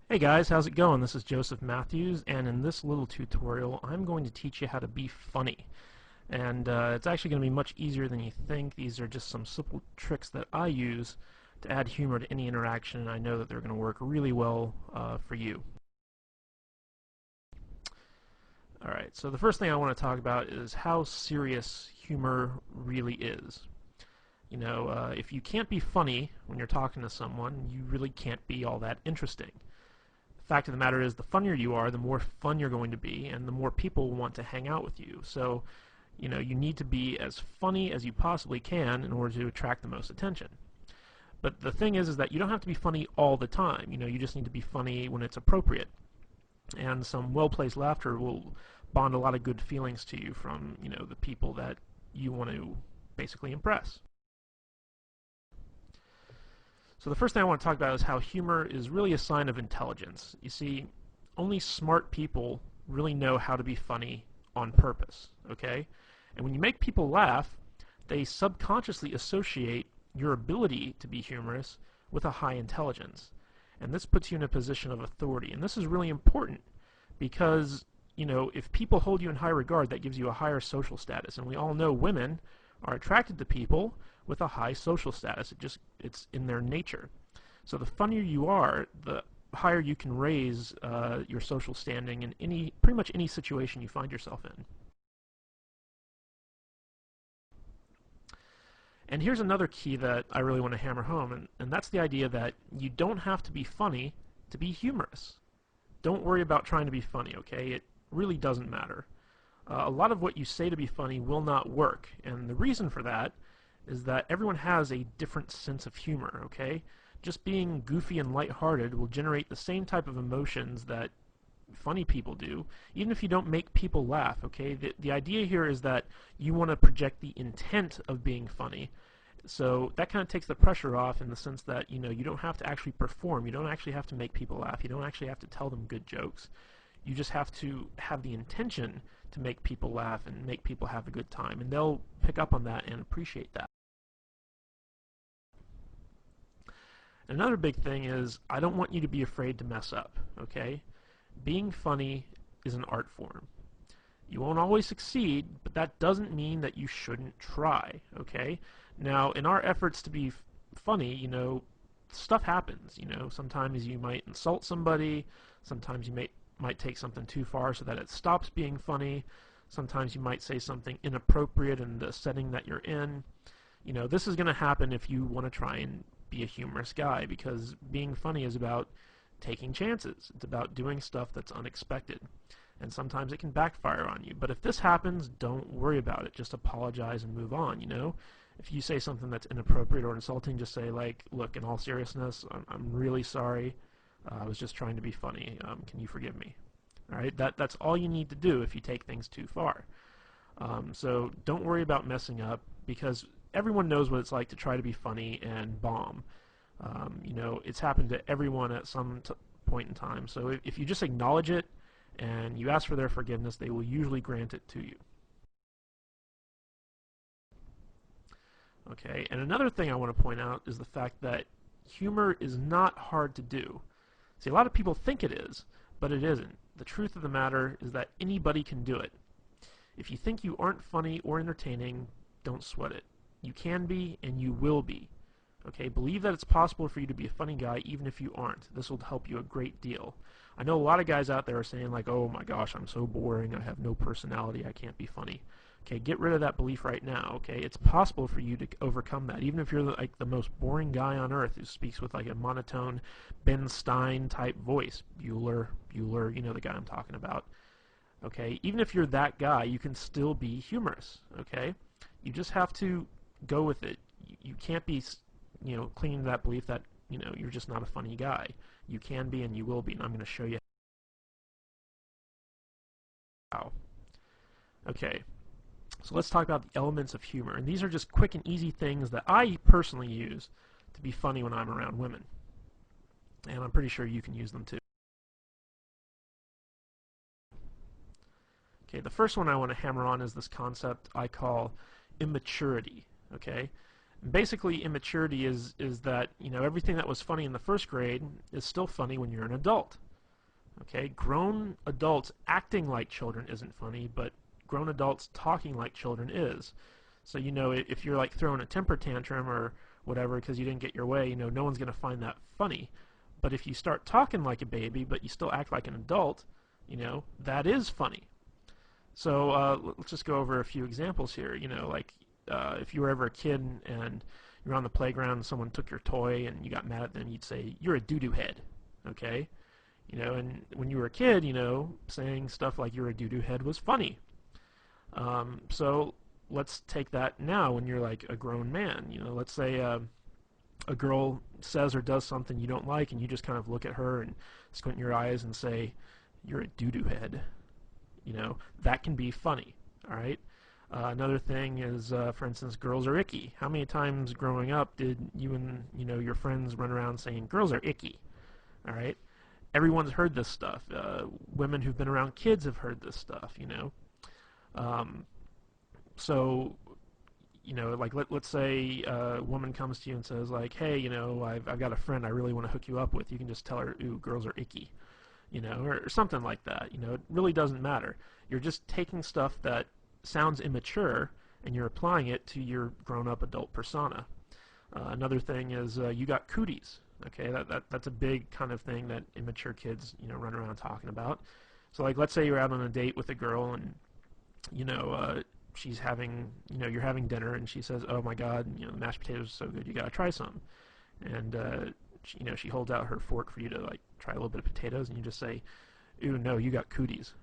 Hey guys, how's it going? This is Joseph Matthews, and in this little tutorial I'm going to teach you how to be funny. And it's actually going to be much easier than you think. These are just some simple tricks that I use to add humor to any interaction, and I know that they're going to work really well for you. Alright, so the first thing I want to talk about is how serious humor really is. If you can't be funny when you're talking to someone, you really can't be all that interesting. Fact of the matter is, the funnier you are, the more fun you're going to be, and the more people want to hang out with you. So, you need to be as funny as you possibly can in order to attract the most attention. But the thing is that you don't have to be funny all the time. You just need to be funny when it's appropriate. And some well-placed laughter will bond a lot of good feelings to you from, the people that you want to basically impress. So the first thing I want to talk about is how humor is really a sign of intelligence. You see, only smart people really know how to be funny on purpose, okay? And when you make people laugh, they subconsciously associate your ability to be humorous with a high intelligence. And this puts you in a position of authority. And this is really important because, if people hold you in high regard, that gives you a higher social status. And we all know women are attracted to people with a high social status. It's in their nature. So the funnier you are, the higher you can raise your social standing in pretty much any situation you find yourself in. And here's another key that I really want to hammer home, and that's the idea that you don't have to be funny to be humorous. Don't worry about trying to be funny, okay? It really doesn't matter. A lot of what you say to be funny will not work, and the reason for that is that everyone has a different sense of humor, okay? Just being goofy and lighthearted will generate the same type of emotions that funny people do, even if you don't make people laugh, okay? The idea here is that you want to project the intent of being funny. So that kind of takes the pressure off in the sense that, you don't have to actually perform. You don't actually have to make people laugh. You don't actually have to tell them good jokes. You just have to have the intention to make people laugh and make people have a good time. And they'll pick up on that and appreciate that. Another big thing is, I don't want you to be afraid to mess up, okay? Being funny is an art form. You won't always succeed, but that doesn't mean that you shouldn't try, okay? Now, in our efforts to be funny, stuff happens, Sometimes you might insult somebody, sometimes you might take something too far so that it stops being funny, sometimes you might say something inappropriate in the setting that you're in. This is going to happen if you want to try and be a humorous guy, because being funny is about taking chances. It's about doing stuff that's unexpected. And sometimes it can backfire on you. But if this happens, don't worry about it. Just apologize and move on, If you say something that's inappropriate or insulting, just say, like, look, in all seriousness, I'm really sorry. I was just trying to be funny. Can you forgive me? All right, that's all you need to do if you take things too far. So don't worry about messing up, because everyone knows what it's like to try to be funny and bomb. It's happened to everyone at some point in time. So if you just acknowledge it and you ask for their forgiveness, they will usually grant it to you. Okay, and another thing I want to point out is the fact that humor is not hard to do. See, a lot of people think it is, but it isn't. The truth of the matter is that anybody can do it. If you think you aren't funny or entertaining, don't sweat it. You can be, and you will be. Okay, believe that it's possible for you to be a funny guy even if you aren't. This will help you a great deal. I know a lot of guys out there are saying, like, oh my gosh, I'm so boring, I have no personality, I can't be funny. Okay, get rid of that belief right now, okay? It's possible for you to overcome that, even if you're like the most boring guy on earth who speaks with like a monotone Ben Stein type voice. Bueller, the guy I'm talking about. Okay, even if you're that guy, you can still be humorous, okay? You just have to go with it. You can't be, clinging to that belief that, you're just not a funny guy. You can be and you will be, and I'm going to show you how. Okay, so let's talk about the elements of humor. And these are just quick and easy things that I personally use to be funny when I'm around women. And I'm pretty sure you can use them too. Okay, the first one I want to hammer on is this concept I call immaturity, okay? Basically, immaturity is that, everything that was funny in the first grade is still funny when you're an adult. Okay, grown adults acting like children isn't funny, but grown adults talking like children is. So, if you're like throwing a temper tantrum or whatever because you didn't get your way, no one's going to find that funny. But if you start talking like a baby, but you still act like an adult, that is funny. So let's just go over a few examples here. If you were ever a kid and you're on the playground and someone took your toy and you got mad at them, you'd say, "You're a doo-doo head." Okay? And when you were a kid, saying stuff like "you're a doo-doo head" was funny. So let's take that now when you're like a grown man. Let's say a girl says or does something you don't like, and you just kind of look at her and squint your eyes and say, "You're a doo-doo head." That can be funny. All right. Another thing is, for instance, girls are icky. How many times growing up did you and your friends run around saying girls are icky? All right. Everyone's heard this stuff. Women who've been around kids have heard this stuff. So like let's say a woman comes to you and says like, "Hey, I've got a friend I really want to hook you up with." You can just tell her, "Ooh, girls are icky," or something like that. It really doesn't matter. You're just taking stuff that sounds immature and you're applying it to your grown-up adult persona. Another thing is you got cooties. Okay, that's a big kind of thing that immature kids run around talking about. So like let's say you're out on a date with a girl and she's having you're having dinner and she says, "Oh my God, the mashed potatoes are so good, you gotta try some." And she holds out her fork for you to like try a little bit of potatoes, and you just say, "Ooh, no, you got cooties."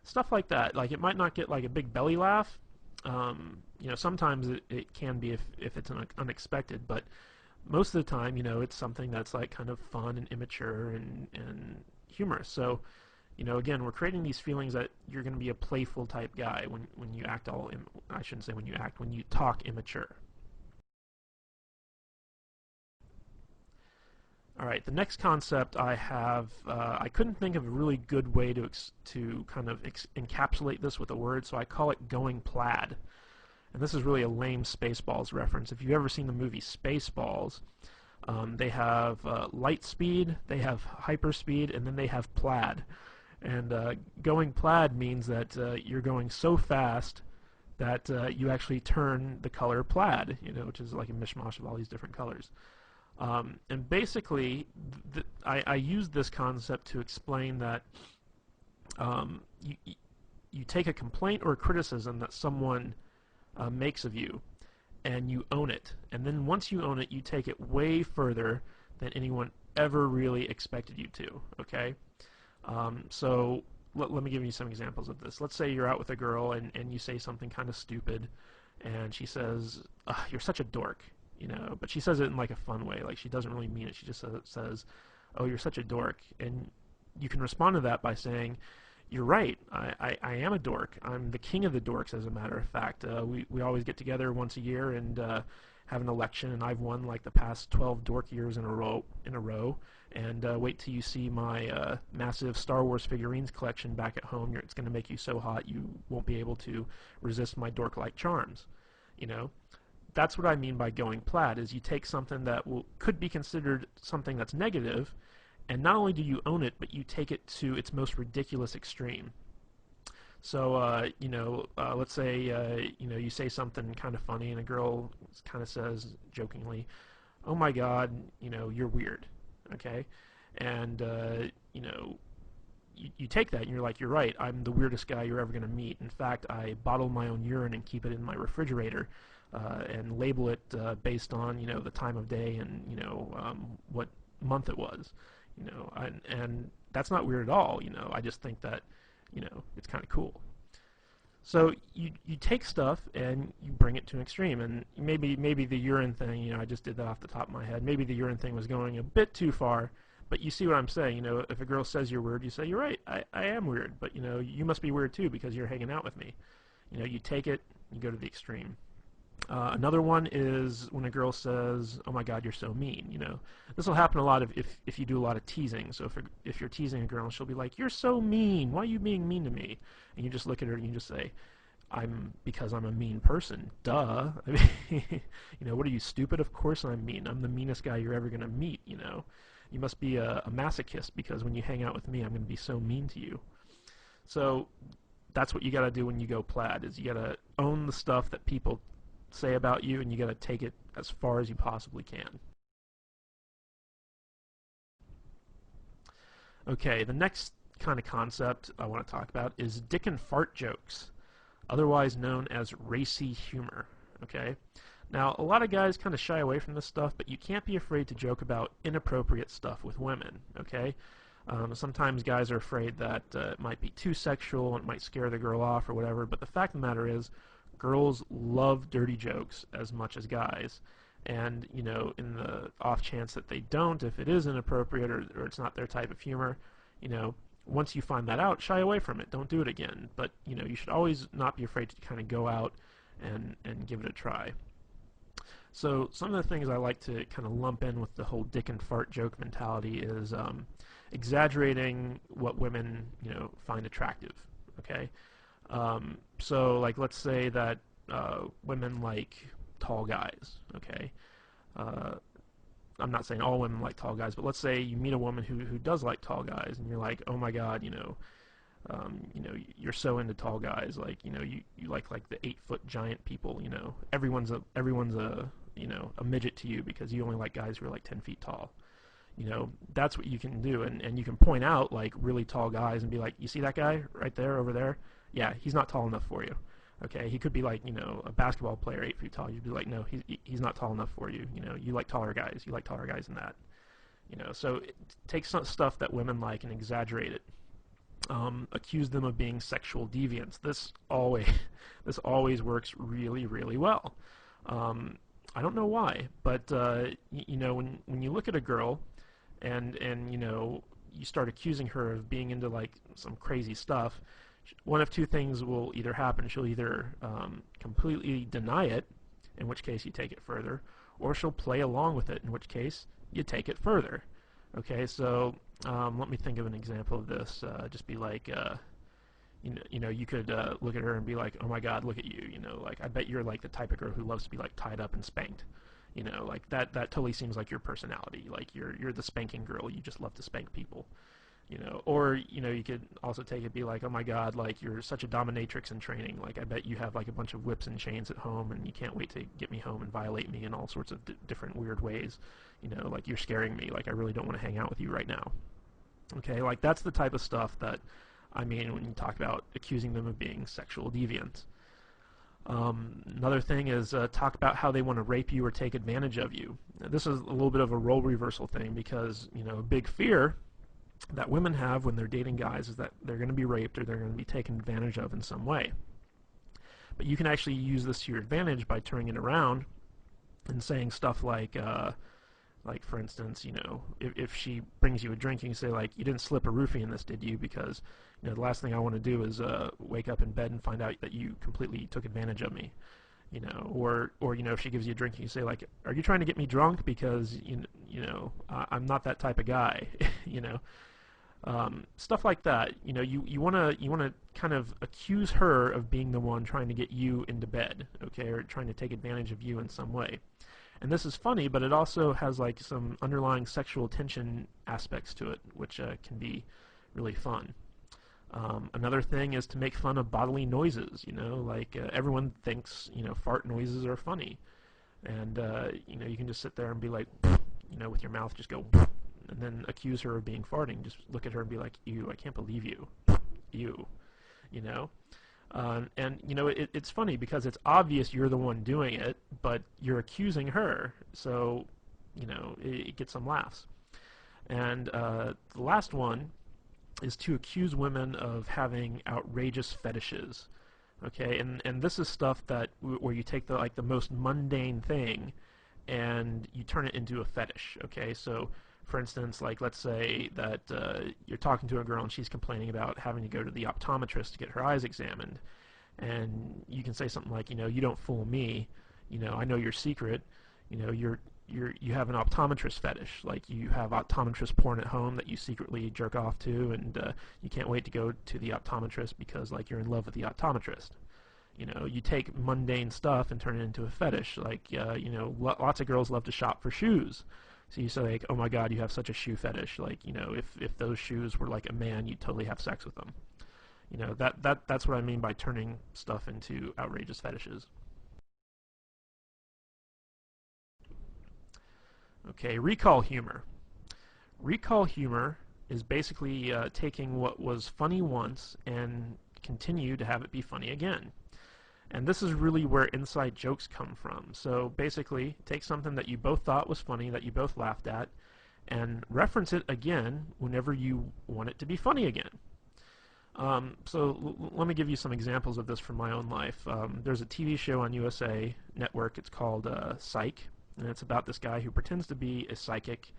Stuff like that. Like it might not get like a big belly laugh. Sometimes it can be if it's unexpected, but most of the time, it's something that's like kind of fun and immature and humorous. So, again, we're creating these feelings that you're going to be a playful type guy when you act I shouldn't say when you act, when you talk immature. All right, the next concept I have, I couldn't think of a really good way to kind of encapsulate this with a word, so I call it going plaid. And this is really a lame Spaceballs reference. If you've ever seen the movie Spaceballs, they have light speed, they have hyperspeed, and then they have plaid. And going plaid means that you're going so fast that you actually turn the color plaid, which is like a mishmash of all these different colors. And basically, I use this concept to explain that you take a complaint or a criticism that someone makes of you, and you own it. And then once you own it, you take it way further than anyone ever really expected you to. Okay? So let me give you some examples of this. Let's say you're out with a girl and you say something kind of stupid, and she says, "You're such a dork." But she says it in like a fun way. Like she doesn't really mean it. She just says, "Oh, you're such a dork." And you can respond to that by saying, "You're right. I am a dork. I'm the king of the dorks, as a matter of fact. We always get together once a year and have an election, and I've won like the past 12 dork years in a row. And wait till you see my massive Star Wars figurines collection back at home. It's going to make you so hot you won't be able to resist my dork-like charms." That's what I mean by going plaid, is you take something that could be considered something that's negative, and not only do you own it, but you take it to its most ridiculous extreme. So, let's say, you say something kind of funny, and a girl kind of says jokingly, "Oh my God, you're weird." Okay? And, you take that and you're like, "You're right, I'm the weirdest guy you're ever going to meet. In fact, I bottle my own urine and keep it in my refrigerator and label it based on, the time of day and, what month it was." And that's not weird at all. I just think that, it's kind of cool. So you take stuff and you bring it to an extreme, and maybe the urine thing, I just did that off the top of my head. Maybe the urine thing was going a bit too far, but you see what I'm saying. If a girl says you're weird, you say, "You're right, I am weird, but you must be weird too because you're hanging out with me." You take it, you go to the extreme. Another one is when a girl says, "Oh my God, you're so mean." This will happen a lot if you do a lot of teasing. So if you're teasing a girl, she'll be like, "You're so mean. Why are you being mean to me?" And you just look at her and you just say, because I'm a mean person. Duh. I mean, what are you, stupid? Of course I'm mean. I'm the meanest guy you're ever gonna meet. You must be a masochist because when you hang out with me, I'm gonna be so mean to you. So that's what you gotta do when you go plaid. Is you gotta own the stuff that people say about you, and you gotta take it as far as you possibly can. Okay, the next kind of concept I want to talk about is dick and fart jokes, otherwise known as racy humor. Okay? Now, a lot of guys kind of shy away from this stuff, but you can't be afraid to joke about inappropriate stuff with women. Okay? Sometimes guys are afraid that it might be too sexual and it might scare the girl off or whatever, but the fact of the matter is, girls love dirty jokes as much as guys. And, in the off chance that they don't, if it is inappropriate or it's not their type of humor, you know, once you find that out, shy away from it. Don't do it again. But, you should always not be afraid to kind of go out and give it a try. So some of the things I like to kind of lump in with the whole dick and fart joke mentality is exaggerating what women, find attractive. Okay? So, like, let's say that women like tall guys, okay? I'm not saying all women like tall guys, but let's say you meet a woman who does like tall guys, and you're like, oh my god, you're so into tall guys, like, you like the 8-foot giant people, everyone's a midget to you because you only like guys who are like 10 feet tall. That's what you can do, and you can point out like really tall guys and be like, you see that guy right there over there? Yeah, he's not tall enough for you. Okay, he could be like, a basketball player 8 feet tall. You'd be like, no, he's not tall enough for you. You like taller guys. You like taller guys than that. So take some stuff that women like and exaggerate it. Accuse them of being sexual deviants. This always works really, really well. I don't know why, but when you look at a girl and you start accusing her of being into like some crazy stuff, one of two things will either happen. She'll either completely deny it, in which case you take it further, or she'll play along with it, in which case you take it further. Okay, so let me think of an example of this. Just be like, you could look at her and be like, oh my god, look at you. Like, I bet you're like the type of girl who loves to be like tied up and spanked. Like that totally seems like your personality. Like you're the spanking girl. You just love to spank people. Or you could also take it, be like, oh my god, like you're such a dominatrix in training, like I bet you have like a bunch of whips and chains at home and you can't wait to get me home and violate me in all sorts of different weird ways, like you're scaring me, like I really don't want to hang out with you right now. Okay, like that's the type of stuff that I mean when you talk about accusing them of being sexual deviants. Another thing is talk about how they want to rape you or take advantage of you. Now, this is a little bit of a role reversal thing because, a big fear that women have when they're dating guys is that they're going to be raped or they're going to be taken advantage of in some way. But you can actually use this to your advantage by turning it around and saying stuff like for instance, if she brings you a drink, you can say like, you didn't slip a roofie in this, did you? Because, the last thing I want to do is wake up in bed and find out that you completely took advantage of me. Or if she gives you a drink, you say like, are you trying to get me drunk? Because, I'm not that type of guy, stuff like that. You want to kind of accuse her of being the one trying to get you into bed, okay, or trying to take advantage of you in some way. And this is funny, but it also has like some underlying sexual tension aspects to it, which can be really fun. Another thing is to make fun of bodily noises. Like everyone thinks fart noises are funny, and you can just sit there and be like, with your mouth just go, and then accuse her of being farting. Just look at her and be like, ew, I can't believe you, ew, it's funny because it's obvious you're the one doing it, but you're accusing her, so it gets some laughs. And the last one is to accuse women of having outrageous fetishes. Okay, and this is stuff that where you take the most mundane thing and you turn it into a fetish. Okay, so for instance, like let's say that you're talking to a girl and she's complaining about having to go to the optometrist to get her eyes examined, and you can say something like, you don't fool me, I know your secret, you have an optometrist fetish, like you have optometrist porn at home that you secretly jerk off to, and you can't wait to go to the optometrist because like you're in love with the optometrist. You take mundane stuff and turn it into a fetish. Like, lots of girls love to shop for shoes. So you say, like, oh my God, you have such a shoe fetish. Like, if those shoes were like a man, you'd totally have sex with them. That's what I mean by turning stuff into outrageous fetishes. Okay, recall humor. Recall humor is basically taking what was funny once and continue to have it be funny again. And this is really where inside jokes come from. So basically, take something that you both thought was funny, that you both laughed at, and reference it again whenever you want it to be funny again. Let me give you some examples of this from my own life. There's a TV show on USA Network. It's called Psych, and it's about this guy who pretends to be a psychic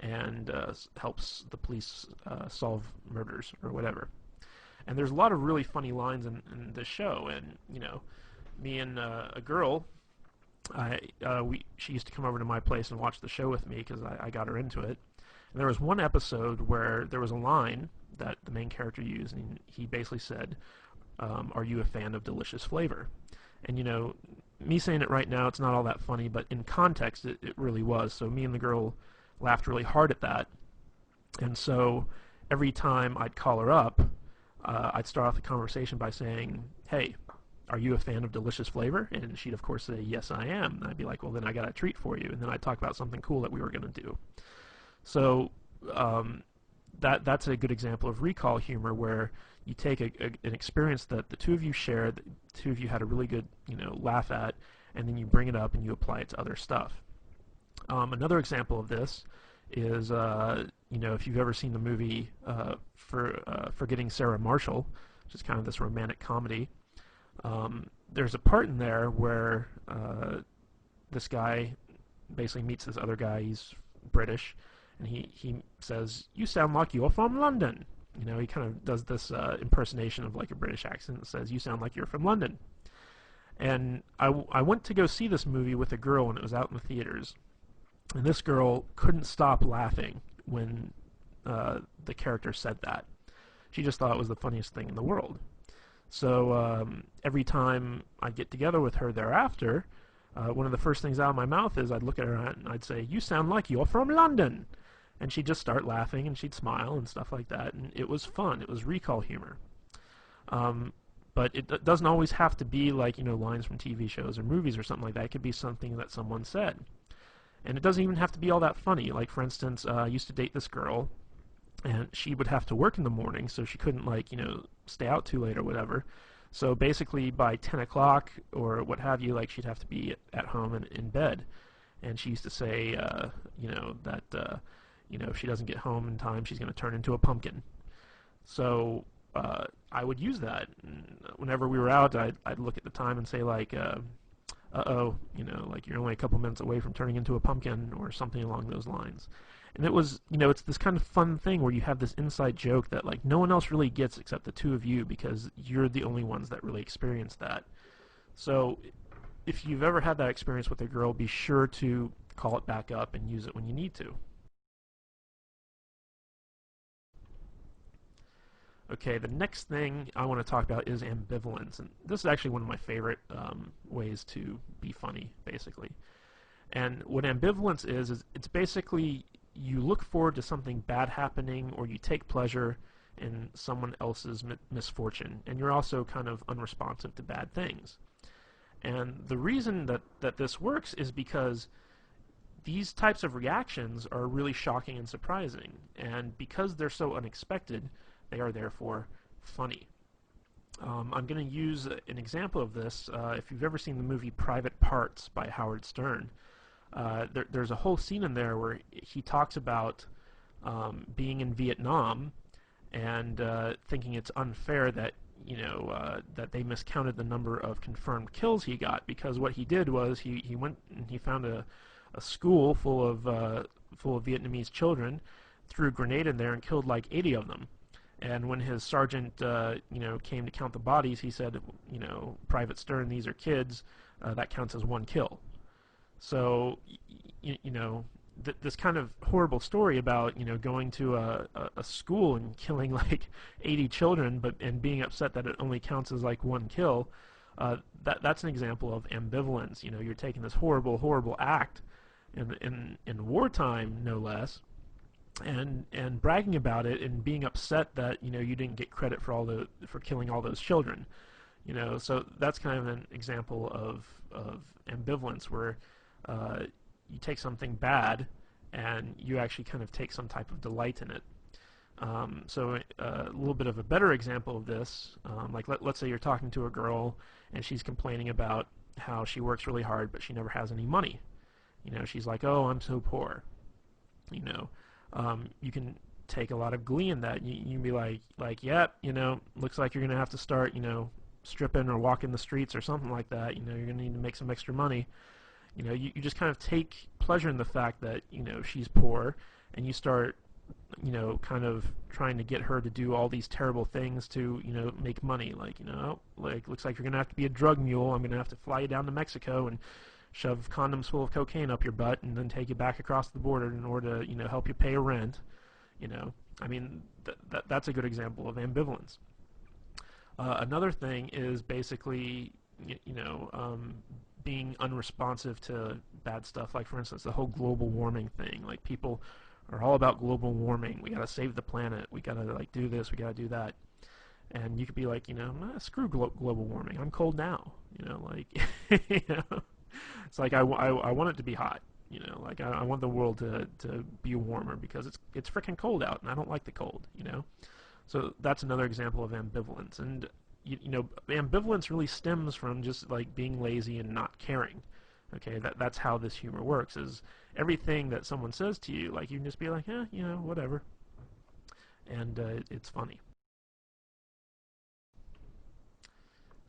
and helps the police solve murders or whatever. And there's a lot of really funny lines in this show. And me and a girl, she used to come over to my place and watch the show with me because I got her into it. And there was one episode where there was a line that the main character used, and he basically said, "Are you a fan of delicious flavor?" And me saying it right now, it's not all that funny, but in context, it really was. So me and the girl laughed really hard at that. And so every time I'd call her up, I'd start off the conversation by saying, "Hey, are you a fan of delicious flavor?" And she'd of course say, "Yes, I am." And I'd be like, "Well, then I got a treat for you." And then I'd talk about something cool that we were going to do. So that's a good example of recall humor, where you take an experience that the two of you shared, the two of you had a really good laugh at, and then you bring it up and you apply it to other stuff. Another example of this is if you've ever seen the movie Forgetting Sarah Marshall, which is kind of this romantic comedy. There's a part in there where this guy basically meets this other guy. He's British, and he says, "You sound like you're from London." He kind of does this impersonation of like a British accent that says, "You sound like you're from London." And I went to go see this movie with a girl, and it was out in the theaters. And this girl couldn't stop laughing when the character said that. She just thought it was the funniest thing in the world. So every time I'd get together with her thereafter, one of the first things out of my mouth is I'd look at her and I'd say, "You sound like you're from London." And she'd just start laughing and she'd smile and stuff like that. And it was fun. It was recall humor. But it doesn't always have to be like, lines from TV shows or movies or something like that. It could be something that someone said. And it doesn't even have to be all that funny. Like, for instance, I used to date this girl, and she would have to work in the morning, so she couldn't, stay out too late or whatever. So basically, by 10 o'clock or what have you, she'd have to be at home and in bed. And she used to say, that, if she doesn't get home in time, she's going to turn into a pumpkin. So I would use that. And whenever we were out, I'd look at the time and say, uh-oh, you're only a couple minutes away from turning into a pumpkin or something along those lines. And it was, it's this kind of fun thing where you have this inside joke that no one else really gets except the two of you, because you're the only ones that really experience that. So if you've ever had that experience with a girl, be sure to call it back up and use it when you need to. Okay, the next thing I want to talk about is ambivalence, and this is actually one of my favorite ways to be funny, basically. And what ambivalence is it's basically you look forward to something bad happening, or you take pleasure in someone else's misfortune, and you're also kind of unresponsive to bad things. And the reason that this works is because these types of reactions are really shocking and surprising, and because they're so unexpected, they are therefore funny. I'm going to use an example of this. If you've ever seen the movie Private Parts by Howard Stern, there's a whole scene in there where he talks about being in Vietnam and thinking it's unfair that that they miscounted the number of confirmed kills he got, because what he did was he went and he found a school full of Vietnamese children, threw a grenade in there and killed 80 of them. And when his sergeant, came to count the bodies, he said, "Private Stern, these are kids. That counts as one kill." So, this kind of horrible story about, going to a school and killing 80 children, and being upset that it only counts as one kill, That's an example of ambivalence. You know, you're taking this horrible, horrible act in wartime, no less, and bragging about it and being upset that you didn't get credit for killing all those children. So that's kind of an example of ambivalence where you take something bad and you actually kind of take some type of delight in it. So a little bit of a better example of this, like let's say you're talking to a girl and she's complaining about how she works really hard but she never has any money. She's like, oh, I'm so poor. You can take a lot of glee in that. You can be like, yep, looks like you're gonna have to start, stripping or walking the streets or something like that. You're gonna need to make some extra money. You just kind of take pleasure in the fact that she's poor, and you start kind of trying to get her to do all these terrible things to make money. Like looks like you're gonna have to be a drug mule. I'm gonna have to fly you down to Mexico and shove condoms full of cocaine up your butt and then take you back across the border in order to help you pay a rent. I mean that's a good example of ambivalence. Another thing is basically being unresponsive to bad stuff. Like for instance the whole global warming thing. Like people are all about global warming. We gotta save the planet. We gotta do this. We gotta do that. And you could be like, screw global warming. I'm cold now. It's like I want it to be hot. I want the world to be warmer because it's freaking cold out and I don't like the cold. So that's another example of ambivalence. And ambivalence really stems from just like being lazy and not caring. Okay, that's how this humor works. Is everything that someone says to you, like you can just be like, whatever, and it's funny.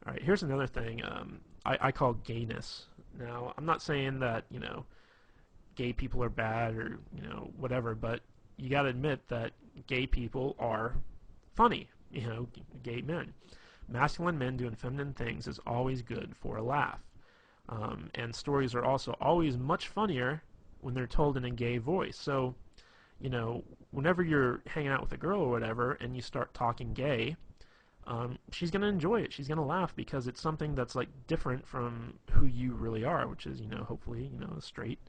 All right, here's another thing I call gayness. Now, I'm not saying that gay people are bad or whatever, but you got to admit that gay people are funny. Gay men, masculine men doing feminine things is always good for a laugh. And stories are also always much funnier when they're told in a gay voice. So, whenever you're hanging out with a girl or whatever and you start talking gay, she's going to enjoy it. She's going to laugh because it's something that's like different from who you really are, which is, hopefully, a straight,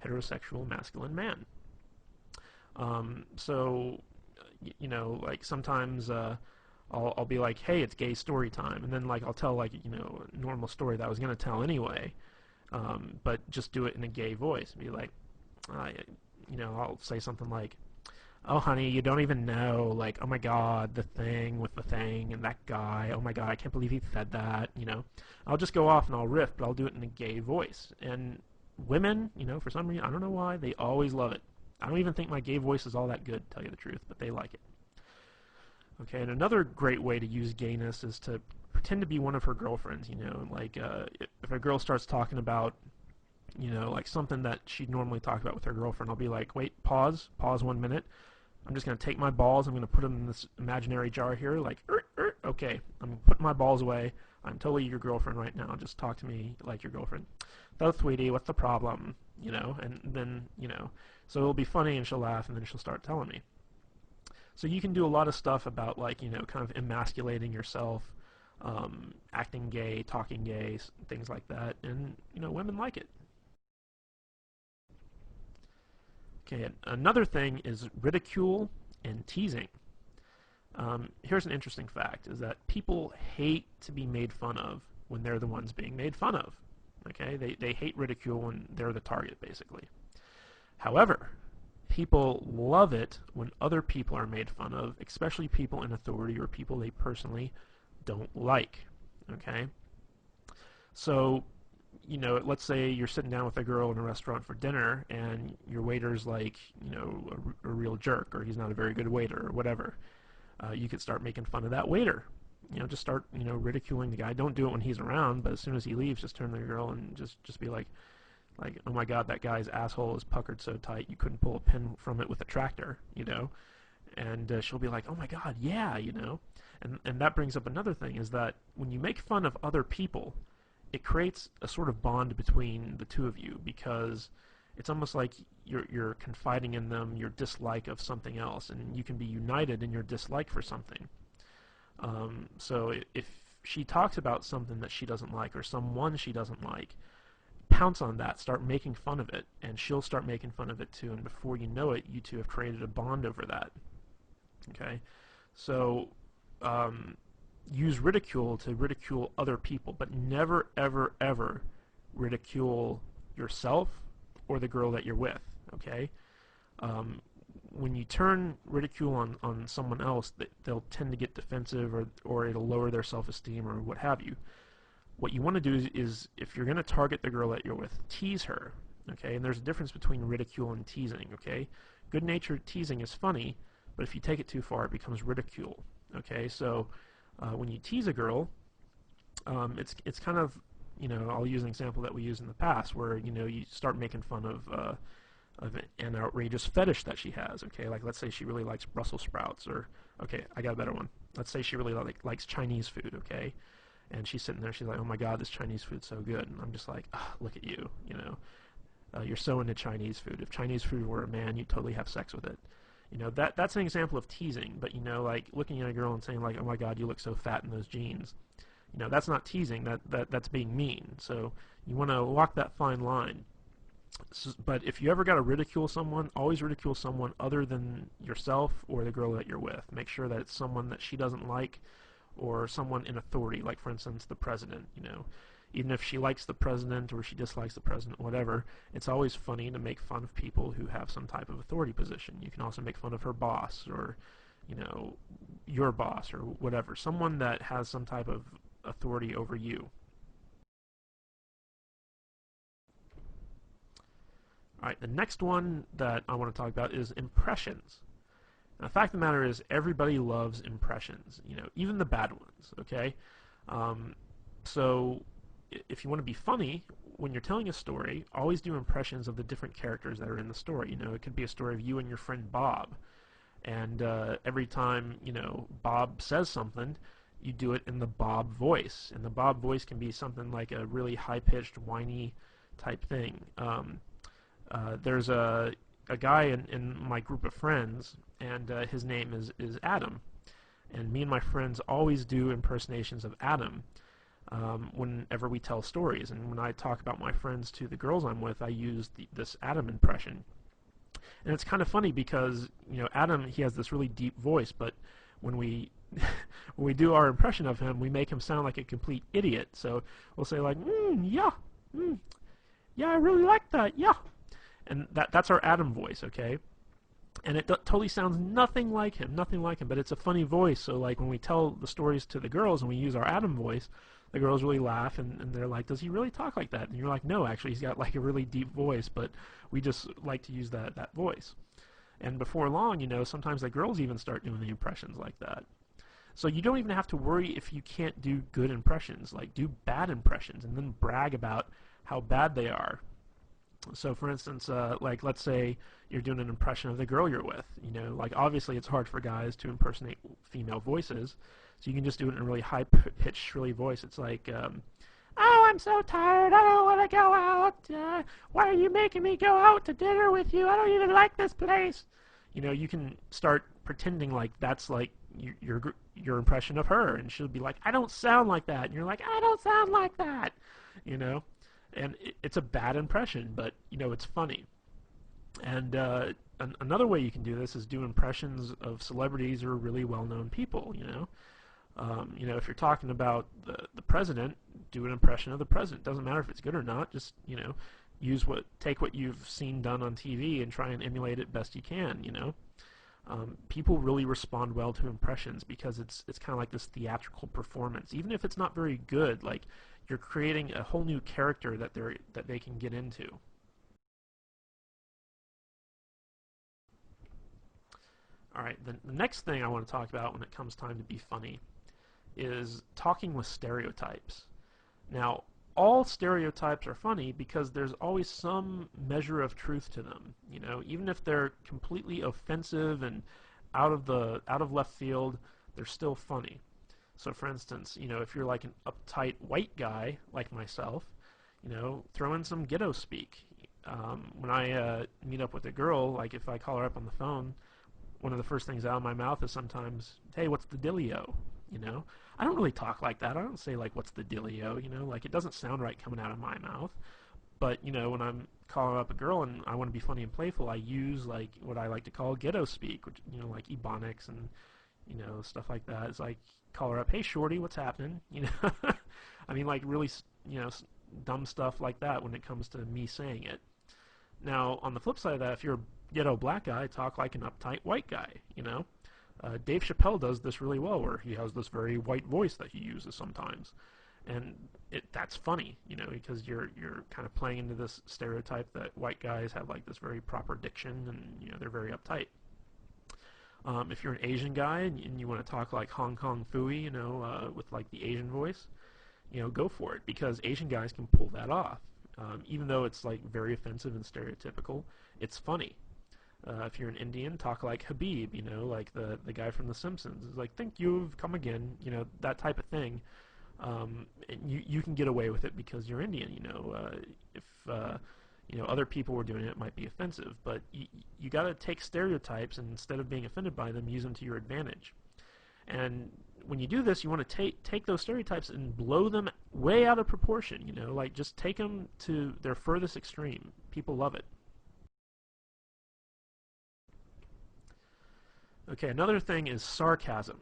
heterosexual, masculine man. So, like sometimes I'll be like, hey, it's gay story time, and then like I'll tell like a normal story that I was gonna tell anyway, but just do it in a gay voice. Be like, I'll say something like, oh honey, you don't even know, like, oh my god, the thing with the thing and that guy, oh my god, I can't believe he said that. I'll just go off and I'll riff, but I'll do it in a gay voice. And women, for some reason, I don't know why, they always love it. I don't even think my gay voice is all that good, to tell you the truth, but they like it. Okay, and another great way to use gayness is to pretend to be one of her girlfriends. Like if a girl starts talking about, like something that she'd normally talk about with her girlfriend, I'll be like, wait, pause 1 minute. I'm just going to take my balls, I'm going to put them in this imaginary jar here, like, okay, I'm putting my balls away. I'm totally your girlfriend right now. Just talk to me like your girlfriend. So, sweetie, what's the problem? And then, so it'll be funny and she'll laugh and then she'll start telling me. So you can do a lot of stuff about like, kind of emasculating yourself, acting gay, talking gay, things like that, and, women like it. Okay, another thing is ridicule and teasing. Here's an interesting fact, is that people hate to be made fun of when they're the ones being made fun of. Okay, they hate ridicule when they're the target, basically. However, people love it when other people are made fun of, especially people in authority or people they personally don't like. Okay? So, let's say you're sitting down with a girl in a restaurant for dinner and your waiter's like, a real jerk, or he's not a very good waiter, or whatever. You could start making fun of that waiter. Just start, ridiculing the guy. Don't do it when he's around, but as soon as he leaves, just turn to the girl and just be like, oh my god, that guy's asshole is puckered so tight you couldn't pull a pin from it with a tractor, and she'll be like, oh my god, yeah, and that brings up another thing, is that when you make fun of other people, it creates a sort of bond between the two of you, because it's almost like you're confiding in them your dislike of something else, and you can be united in your dislike for something. So if she talks about something that she doesn't like or someone she doesn't like, pounce on that, start making fun of it, and she'll start making fun of it too, and before you know it, you two have created a bond over that. Okay? So, use ridicule to ridicule other people, but never, ever, ever ridicule yourself or the girl that you're with. Okay? When you turn ridicule on someone else, they'll tend to get defensive, or it'll lower their self-esteem or what have you. What you want to do is, if you're going to target the girl that you're with, tease her. Okay? And there's a difference between ridicule and teasing. Okay? Good-natured teasing is funny, but if you take it too far, it becomes ridicule. Okay? So when you tease a girl, it's kind of, I'll use an example that we used in the past, where you start making fun of an outrageous fetish that she has. Okay, like let's say she really likes Brussels sprouts, or okay, I got a better one. Let's say she really likes Chinese food. Okay, and she's sitting there, she's like, oh my God, this Chinese food's so good, and I'm just like, oh, look at you, you're so into Chinese food. If Chinese food were a man, you'd totally have sex with it. That's an example of teasing. But like looking at a girl and saying like, oh my God, you look so fat in those jeans. That's not teasing. That's being mean. So you want to walk that fine line. But if you ever got to ridicule someone, always ridicule someone other than yourself or the girl that you're with. Make sure that it's someone that she doesn't like, or someone in authority, like for instance the president. Even if she likes the president or she dislikes the president, whatever, it's always funny to make fun of people who have some type of authority position. You can also make fun of her boss, or your boss, or whatever, someone that has some type of authority over you. Alright, the next one that I want to talk about is impressions. Now, the fact of the matter is, everybody loves impressions, even the bad ones, okay? So, if you want to be funny, when you're telling a story, always do impressions of the different characters that are in the story. It could be a story of you and your friend Bob, and every time, Bob says something, you do it in the Bob voice, and the Bob voice can be something like a really high-pitched, whiny type thing. There's a guy in my group of friends, and his name is Adam. And me and my friends always do impersonations of Adam whenever we tell stories. And when I talk about my friends to the girls I'm with, I use this Adam impression. And it's kind of funny because, Adam, he has this really deep voice, but when we when we do our impression of him, we make him sound like a complete idiot. So we'll say like, yeah, yeah, I really like that, yeah. And that's our Adam voice, okay? And it totally sounds nothing like him, but it's a funny voice. So like when we tell the stories to the girls and we use our Adam voice, the girls really laugh, and they're like, does he really talk like that? And you're like, no, actually, he's got like a really deep voice, but we just like to use that voice. And before long, sometimes the girls even start doing the impressions like that. So you don't even have to worry if you can't do good impressions. Like, do bad impressions and then brag about how bad they are. So for instance, like let's say you're doing an impression of the girl you're with. Like obviously it's hard for guys to impersonate female voices, so you can just do it in a really high-pitched, shrilly voice. It's like, oh, I'm so tired, I don't want to go out, why are you making me go out to dinner with you? I don't even like this place. You can start pretending like that's like your impression of her, and she'll be like, I don't sound like that, and you're like, I don't sound like that, and it's a bad impression, but it's funny. And another way you can do this is do impressions of celebrities or really well-known people. If you're talking about the president, do an impression of the president. Doesn't matter if it's good or not. Just take what you've seen done on TV and try and emulate it best you can. People really respond well to impressions because it's kind of like this theatrical performance. Even if it's not very good, like you're creating a whole new character that they can get into. All right, the next thing I want to talk about when it comes time to be funny is talking with stereotypes. Now, all stereotypes are funny because there's always some measure of truth to them. Even if they're completely offensive and out of left field, they're still funny. So, for instance, if you're like an uptight white guy like myself, throw in some ghetto speak. When I meet up with a girl, like if I call her up on the phone, one of the first things out of my mouth is sometimes, hey, what's the dealio? you know? I don't really talk like that. I don't say like, what's the dealio, you know? Like, it doesn't sound right coming out of my mouth. But, you know, when I'm calling up a girl and I want to be funny and playful, I use like what I like to call ghetto speak, which, you know, like ebonics and, you know, stuff like that. It's like, call her up, hey shorty, what's happening? You know, I mean, like really, you know, dumb stuff like that when it comes to me saying it. Now, on the flip side of that, if you're a ghetto black guy, talk like an uptight white guy, you know. Dave Chappelle does this really well, where he has this very white voice that he uses sometimes, and that's funny, you know, because you're kind of playing into this stereotype that white guys have like this very proper diction, and you know they're very uptight. If you're an Asian guy and you want to talk like Hong Kong Phooey, you know, with like the Asian voice, you know, go for it, because Asian guys can pull that off. Even though it's like very offensive and stereotypical, it's funny. If you're an Indian, talk like Habib, you know, like the guy from The Simpsons. It's like, thank you've come again, you know, that type of thing. And you can get away with it because you're Indian, you know. If you know, other people were doing it, it might be offensive, but you got to take stereotypes, and instead of being offended by them, use them to your advantage. And when you do this, you want to take those stereotypes and blow them way out of proportion, you know, like just take them to their furthest extreme. People love it. Okay, another thing is sarcasm.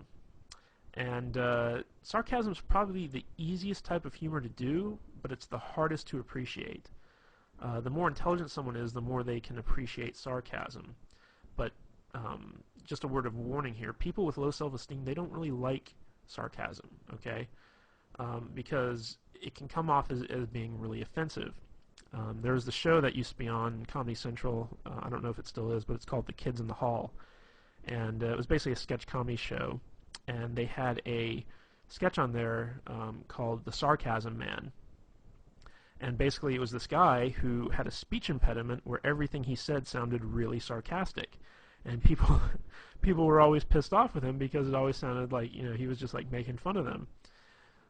And sarcasm is probably the easiest type of humor to do, but it's the hardest to appreciate. The more intelligent someone is, the more they can appreciate sarcasm. But just a word of warning here, people with low self-esteem, they don't really like sarcasm, okay? Because it can come off as being really offensive. There was the show that used to be on Comedy Central, I don't know if it still is, but it's called The Kids in the Hall. And it was basically a sketch comedy show. And they had a sketch on there called The Sarcasm Man. And basically it was this guy who had a speech impediment where everything he said sounded really sarcastic. And people people were always pissed off with him because it always sounded like, you know, he was just like making fun of them.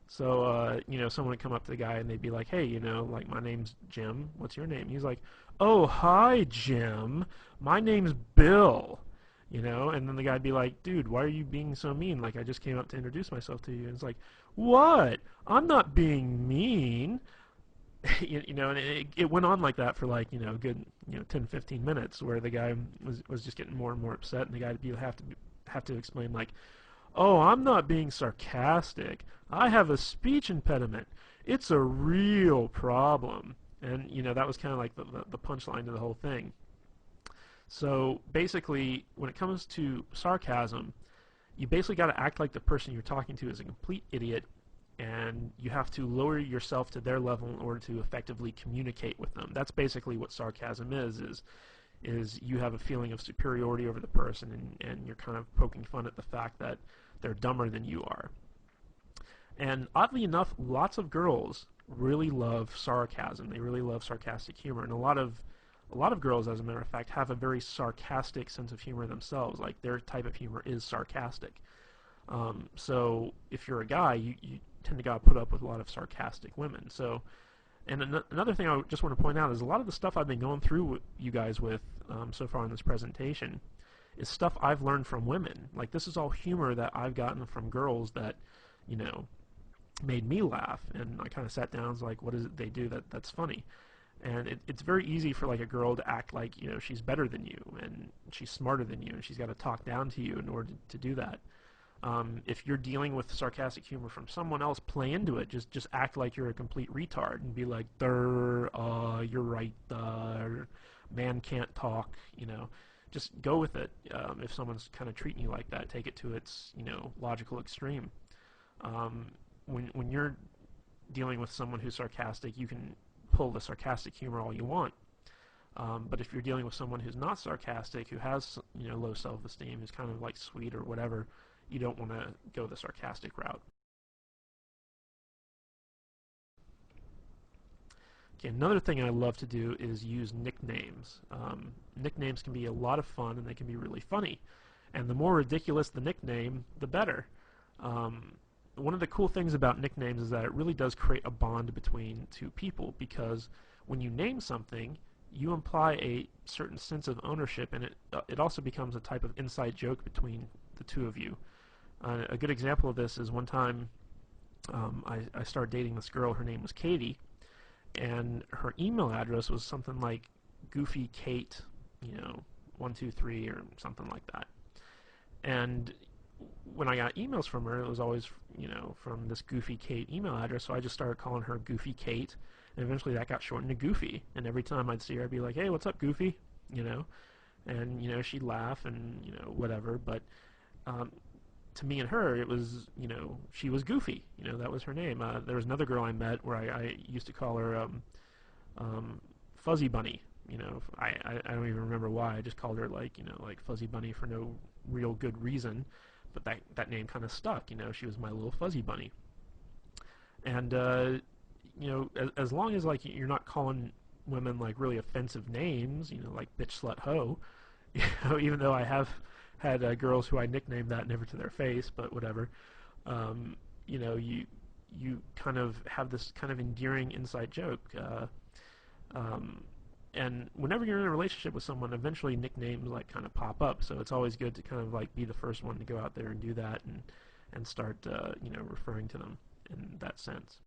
So, you know, someone would come up to the guy and they'd be like, hey, you know, like, my name's Jim. What's your name? He's like, oh, hi, Jim. My name's Bill. You know, and then the guy'd be like, dude, why are you being so mean? Like, I just came up to introduce myself to you. And it's like, what? I'm not being mean. You know, and it went on like that for like, you know, a good, you know, 10, 15 minutes where the guy was just getting more and more upset, and the guy would have to explain like, oh, I'm not being sarcastic. I have a speech impediment. It's a real problem. And, you know, that was kind of like the punchline to the whole thing. So basically, when it comes to sarcasm, you basically got to act like the person you're talking to is a complete idiot, and you have to lower yourself to their level in order to effectively communicate with them. That's basically what sarcasm is you have a feeling of superiority over the person, and you're kind of poking fun at the fact that they're dumber than you are. And oddly enough, lots of girls really love sarcasm. They really love sarcastic humor, and a lot of girls, as a matter of fact, have a very sarcastic sense of humor themselves. Like, their type of humor is sarcastic. So if you're a guy, you tend to gotta put up with a lot of sarcastic women. So, and another thing I just want to point out is a lot of the stuff I've been going through with you guys with so far in this presentation is stuff I've learned from women. Like, this is all humor that I've gotten from girls that, you know, made me laugh. And I kind of sat down and was like, what is it they do that's funny? And it's very easy for like a girl to act like, you know, she's better than you and she's smarter than you, and she's got to talk down to you in order to do that. If you're dealing with sarcastic humor from someone else, play into it. Just act like you're a complete retard and be like, you're right, man can't talk, you know. Just go with it. If someone's kind of treating you like that, take it to its, you know, logical extreme. When you're dealing with someone who's sarcastic, you can pull the sarcastic humor all you want. But if you're dealing with someone who's not sarcastic, who has, you know, low self-esteem, who's kind of like sweet or whatever, you don't want to go the sarcastic route. Okay, another thing I love to do is use nicknames. Nicknames can be a lot of fun, and they can be really funny. And the more ridiculous the nickname, the better. One of the cool things about nicknames is that it really does create a bond between two people, because when you name something, you imply a certain sense of ownership, and it also becomes a type of inside joke between the two of you. A good example of this is one time I started dating this girl. Her name was Katie, and her email address was something like Goofy Kate, 123 or something like that. And when I got emails from her, it was always, from this Goofy Kate email address, so I just started calling her Goofy Kate, and eventually that got shortened to Goofy. And every time I'd see her, I'd be like, "Hey, what's up, Goofy?" And she'd laugh and whatever. But um, to me and her, it was, she was Goofy. That was her name. There was another girl I met where I used to call her Fuzzy Bunny. I don't even remember why. I just called her like Fuzzy Bunny for no real good reason. But that name kind of stuck. She was my little Fuzzy Bunny. And as long as like you're not calling women like really offensive names, like bitch, slut, hoe. Even though I have had girls who I nicknamed that, never to their face, but whatever. You kind of have this kind of endearing inside joke. And whenever you're in a relationship with someone, eventually nicknames like kind of pop up. So it's always good to kind of like be the first one to go out there and do that and start referring to them in that sense.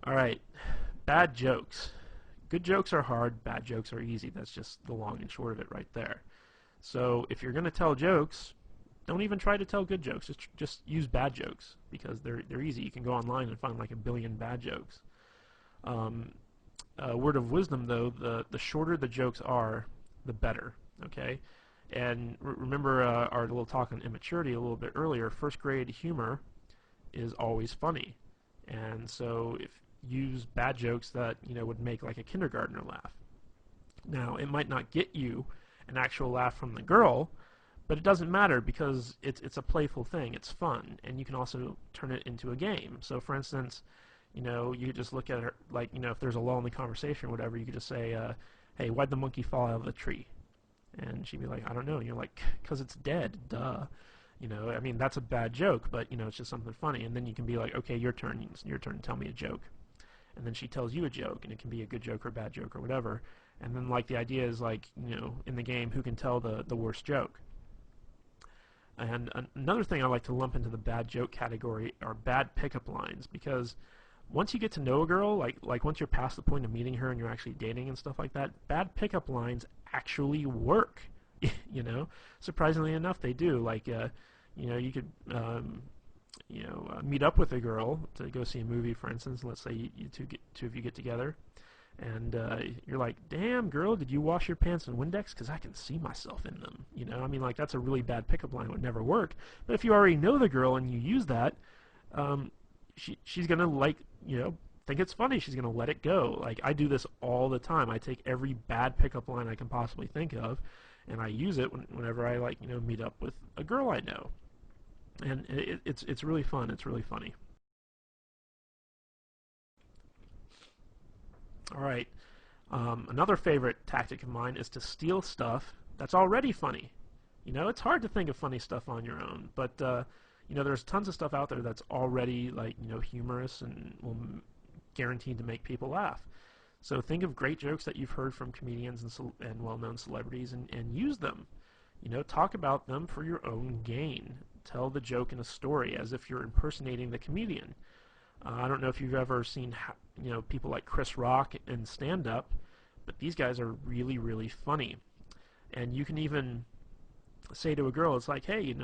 All right, bad jokes. Good jokes are hard, bad jokes are easy. That's just the long and short of it right there. So if you're going to tell jokes, don't even try to tell good jokes. Just use bad jokes because they're easy. You can go online and find like a billion bad jokes. Word of wisdom though, the shorter the jokes are, the better. Okay, and remember our little talk on immaturity a little bit earlier. First grade humor is always funny, and so if use bad jokes that would make like a kindergartner laugh. Now it might not get you an actual laugh from the girl, but it doesn't matter because it's a playful thing. It's fun, and you can also turn it into a game. So for instance, you could just look at her like if there's a lull in the conversation or whatever, you could just say, "Hey, why'd the monkey fall out of the tree?" And she'd be like, "I don't know." And you're like, "'Cause it's dead, duh." I mean that's a bad joke, but it's just something funny. And then you can be like, "Okay, your turn. It's your turn. Tell me a joke." And then she tells you a joke, and it can be a good joke or a bad joke or whatever. And then like the idea is like in the game, who can tell the worst joke. And another thing I like to lump into the bad joke category are bad pickup lines, because once you get to know a girl, like once you're past the point of meeting her and you're actually dating and stuff like that, bad pickup lines actually work. Surprisingly enough, they do. Like you could meet up with a girl to go see a movie, for instance. Let's say you two of you get together, and you're like, "Damn, girl, did you wash your pants in Windex? Because I can see myself in them." I mean, like that's a really bad pickup line. It would never work. But if you already know the girl and you use that, she's gonna think it's funny. She's gonna let it go. Like I do this all the time. I take every bad pickup line I can possibly think of, and I use it whenever I meet up with a girl I know. And it's really fun. It's really funny. All right. Another favorite tactic of mine is to steal stuff that's already funny. It's hard to think of funny stuff on your own, but there's tons of stuff out there that's already humorous and will guaranteed to make people laugh. So think of great jokes that you've heard from comedians and well-known celebrities, and use them. Talk about them for your own gain. Tell the joke in a story as if you're impersonating the comedian. I don't know if you've ever seen people like Chris Rock in stand-up, but these guys are really, really funny. And you can even say to a girl, it's like, "Hey, you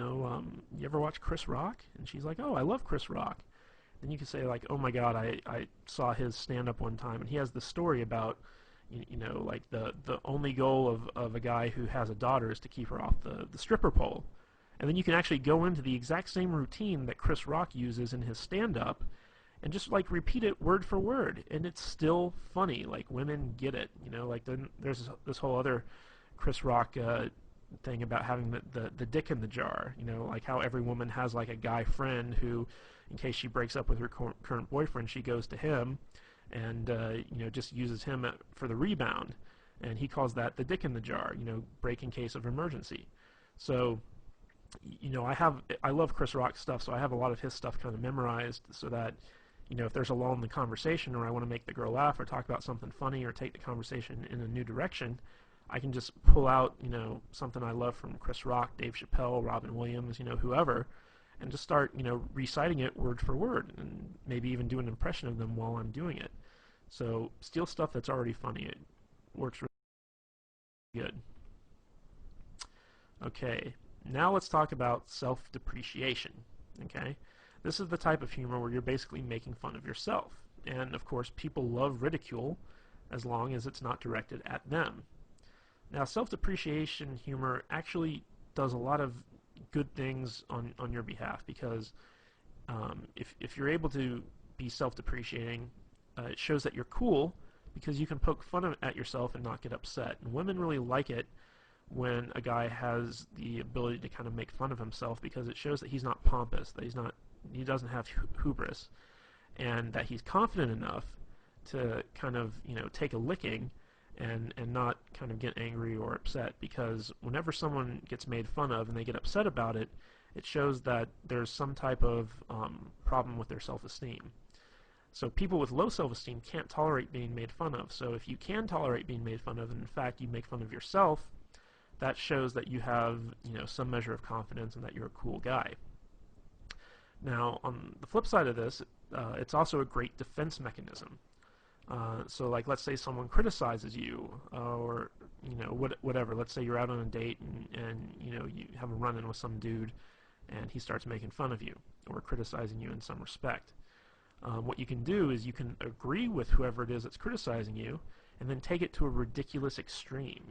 ever watch Chris Rock?" And she's like, "Oh, I love Chris Rock." Then you can say like, "Oh my God, I saw his stand-up one time, and he has this story about like the only goal of a guy who has a daughter is to keep her off the stripper pole." And then you can actually go into the exact same routine that Chris Rock uses in his stand-up and just like repeat it word for word, and it's still funny. Like women get it. Like then there's this whole other Chris Rock thing about having the dick in the jar. Like how every woman has like a guy friend who, in case she breaks up with her current boyfriend, she goes to him and just uses him for the rebound, and he calls that the dick in the jar. Break in case of emergency. So I love Chris Rock stuff, so I have a lot of his stuff kind of memorized, so that if there's a lull in the conversation, or I want to make the girl laugh, or talk about something funny, or take the conversation in a new direction, I can just pull out, something I love from Chris Rock, Dave Chappelle, Robin Williams, whoever, and just start, reciting it word for word, and maybe even do an impression of them while I'm doing it. So steal stuff that's already funny. It works really good. Okay, now let's talk about self-depreciation. Okay, this is the type of humor where you're basically making fun of yourself. And of course, people love ridicule as long as it's not directed at them. Now, self-depreciation humor actually does a lot of good things on your behalf, because if you're able to be self-depreciating, it shows that you're cool, because you can poke fun at yourself and not get upset. And women really like it when a guy has the ability to kind of make fun of himself, because it shows that he's not pompous, that he doesn't have hubris, and that he's confident enough to kind of take a licking and not kind of get angry or upset. Because whenever someone gets made fun of and they get upset about it, it shows that there's some type of problem with their self-esteem. So people with low self-esteem can't tolerate being made fun of. So if you can tolerate being made fun of, and in fact you make fun of yourself, that shows that you have some measure of confidence and that you're a cool guy. Now, on the flip side of this, it's also a great defense mechanism. So, like, let's say someone criticizes you, or whatever. Let's say you're out on a date and you have a run-in with some dude, and he starts making fun of you or criticizing you in some respect. What you can do is you can agree with whoever it is that's criticizing you, and then take it to a ridiculous extreme.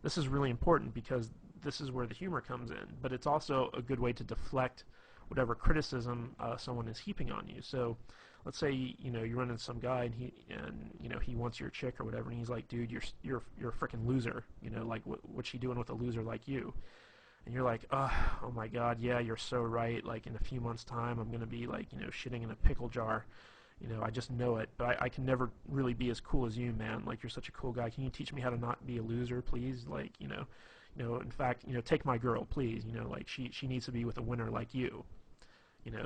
This is really important, because this is where the humor comes in, but it's also a good way to deflect whatever criticism someone is heaping on you. So let's say you run into some guy, and he wants your chick or whatever, and he's like, dude, you're a freaking loser. Like, what's she doing with a loser like you? And you're like, oh my God, yeah, you're so right. Like, in a few months' time, I'm gonna be like shitting in a pickle jar. I just know it, but I can never really be as cool as you, man. Like, you're such a cool guy. Can you teach me how to not be a loser, please? Like, in fact, take my girl, please. Like, she needs to be with a winner like you.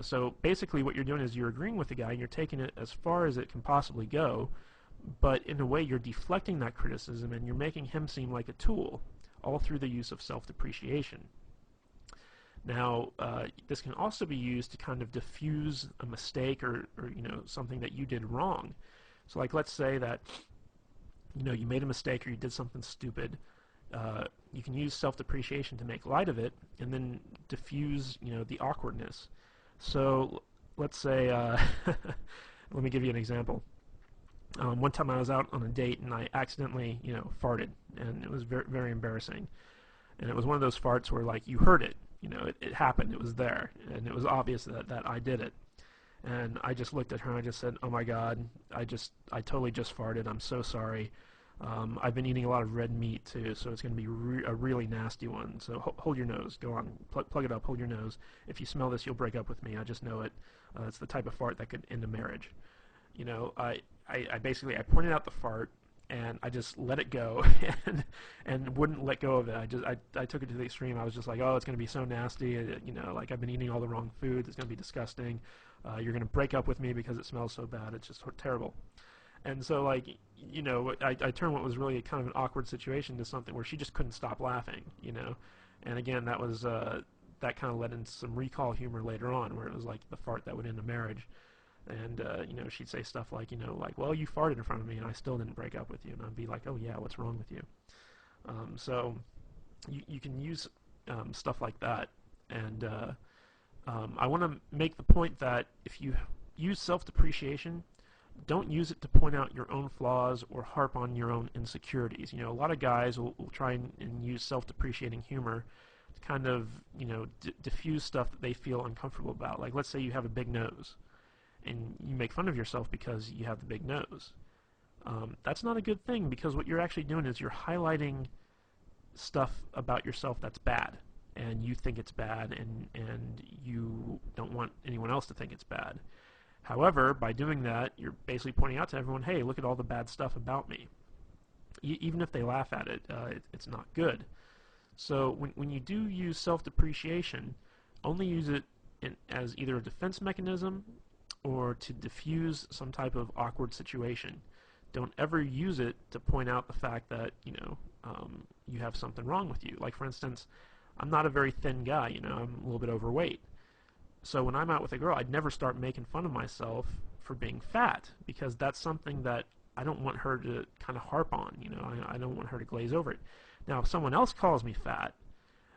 So basically what you're doing is you're agreeing with the guy, and you're taking it as far as it can possibly go, but in a way you're deflecting that criticism, and you're making him seem like a tool, all through the use of self-depreciation. Now, this can also be used to kind of diffuse a mistake or something that you did wrong. So, like, let's say that you made a mistake or you did something stupid. You can use self-depreciation to make light of it and then diffuse the awkwardness. So, let's say let me give you an example. One time I was out on a date and I accidentally farted, and it was very, very embarrassing. And it was one of those farts where, like, you heard it. It happened. It was there, and it was obvious that I did it. And I just looked at her and I just said, "Oh my God, I totally just farted. I'm so sorry. I've been eating a lot of red meat too, so it's going to be a really nasty one. So hold your nose. Go on, plug it up. Hold your nose. If you smell this, you'll break up with me. I just know it. It's the type of fart that could end a marriage." I basically pointed out the fart, and I just let it go and wouldn't let go of it. I took it to the extreme. I was just like, oh, it's going to be so nasty. Like, I've been eating all the wrong foods. It's going to be disgusting. You're going to break up with me because it smells so bad. It's just terrible. And so, like, I turned what was really kind of an awkward situation to something where she just couldn't stop laughing, And again, that was that kind of led into some recall humor later on, where it was like the fart that would end a marriage. And, she'd say stuff like, well, you farted in front of me and I still didn't break up with you. And I'd be like, oh, yeah, what's wrong with you? So you can use stuff like that. And I want to make the point that if you use self-depreciation, don't use it to point out your own flaws or harp on your own insecurities. A lot of guys will try and use self-depreciating humor to kind of, diffuse stuff that they feel uncomfortable about. Like, let's say you have a big nose, and you make fun of yourself because you have the big nose. That's not a good thing, because what you're actually doing is you're highlighting stuff about yourself that's bad, and you think it's bad, and you don't want anyone else to think it's bad. However, by doing that, you're basically pointing out to everyone, hey, look at all the bad stuff about me. Even if they laugh at it, it's not good. So when you do use self-depreciation, only use it as either a defense mechanism or to diffuse some type of awkward situation. Don't ever use it to point out the fact that, you have something wrong with you. Like, for instance, I'm not a very thin guy, I'm a little bit overweight. So when I'm out with a girl, I'd never start making fun of myself for being fat, because that's something that I don't want her to kind of harp on, I don't want her to glaze over it. Now, if someone else calls me fat,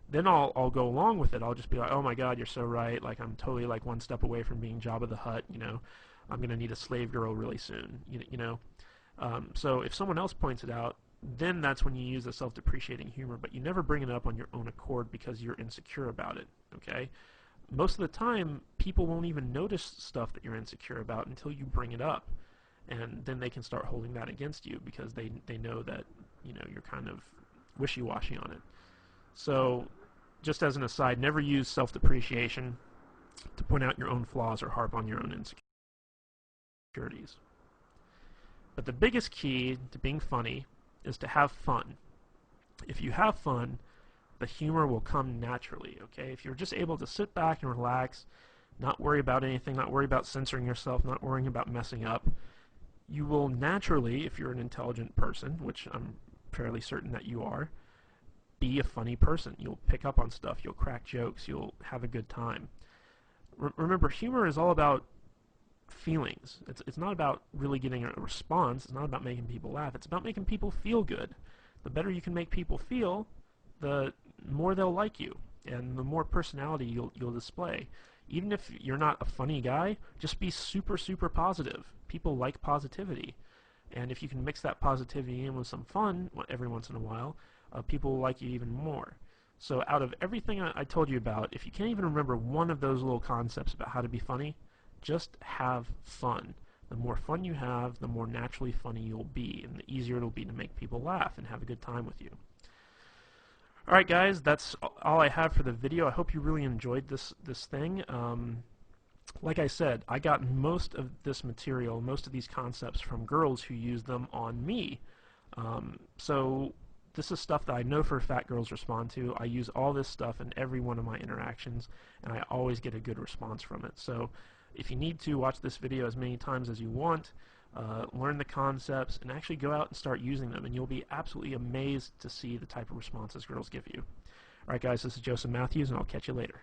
then I'll go along with it. I'll just be like, oh my God, you're so right. Like, I'm totally like one step away from being Jabba the Hutt, I'm going to need a slave girl really soon, So if someone else points it out, then that's when you use the self-depreciating humor, but you never bring it up on your own accord because you're insecure about it, okay? Most of the time, people won't even notice stuff that you're insecure about until you bring it up, and then they can start holding that against you because they know that, you're kind of wishy-washy on it. So, just as an aside, never use self-depreciation to point out your own flaws or harp on your own insecurities. But the biggest key to being funny is to have fun. If you have fun, the humor will come naturally, okay? If you're just able to sit back and relax, not worry about anything, not worry about censoring yourself, not worrying about messing up, you will naturally, if you're an intelligent person, which I'm fairly certain that you are, be a funny person. You'll pick up on stuff, you'll crack jokes, you'll have a good time. Remember, humor is all about feelings. It's not about really getting a response. It's not about making people laugh. It's about making people feel good. The better you can make people feel, the more they'll like you, and the more personality you'll display. Even if you're not a funny guy, just be super, super positive. People like positivity. And if you can mix that positivity in with some fun every once in a while, people will like you even more. So out of everything I told you about, if you can't even remember one of those little concepts about how to be funny, just have fun. The more fun you have, the more naturally funny you'll be, and the easier it'll be to make people laugh and have a good time with you. Alright guys, that's all I have for the video. I hope you really enjoyed this thing. Like I said, I got most of this material, most of these concepts from girls who use them on me. So this is stuff that I know for a fact girls respond to. I use all this stuff in every one of my interactions, and I always get a good response from it. So if you need to, watch this video as many times as you want, learn the concepts, and actually go out and start using them, and you'll be absolutely amazed to see the type of responses girls give you. Alright guys, this is Joseph Matthews, and I'll catch you later.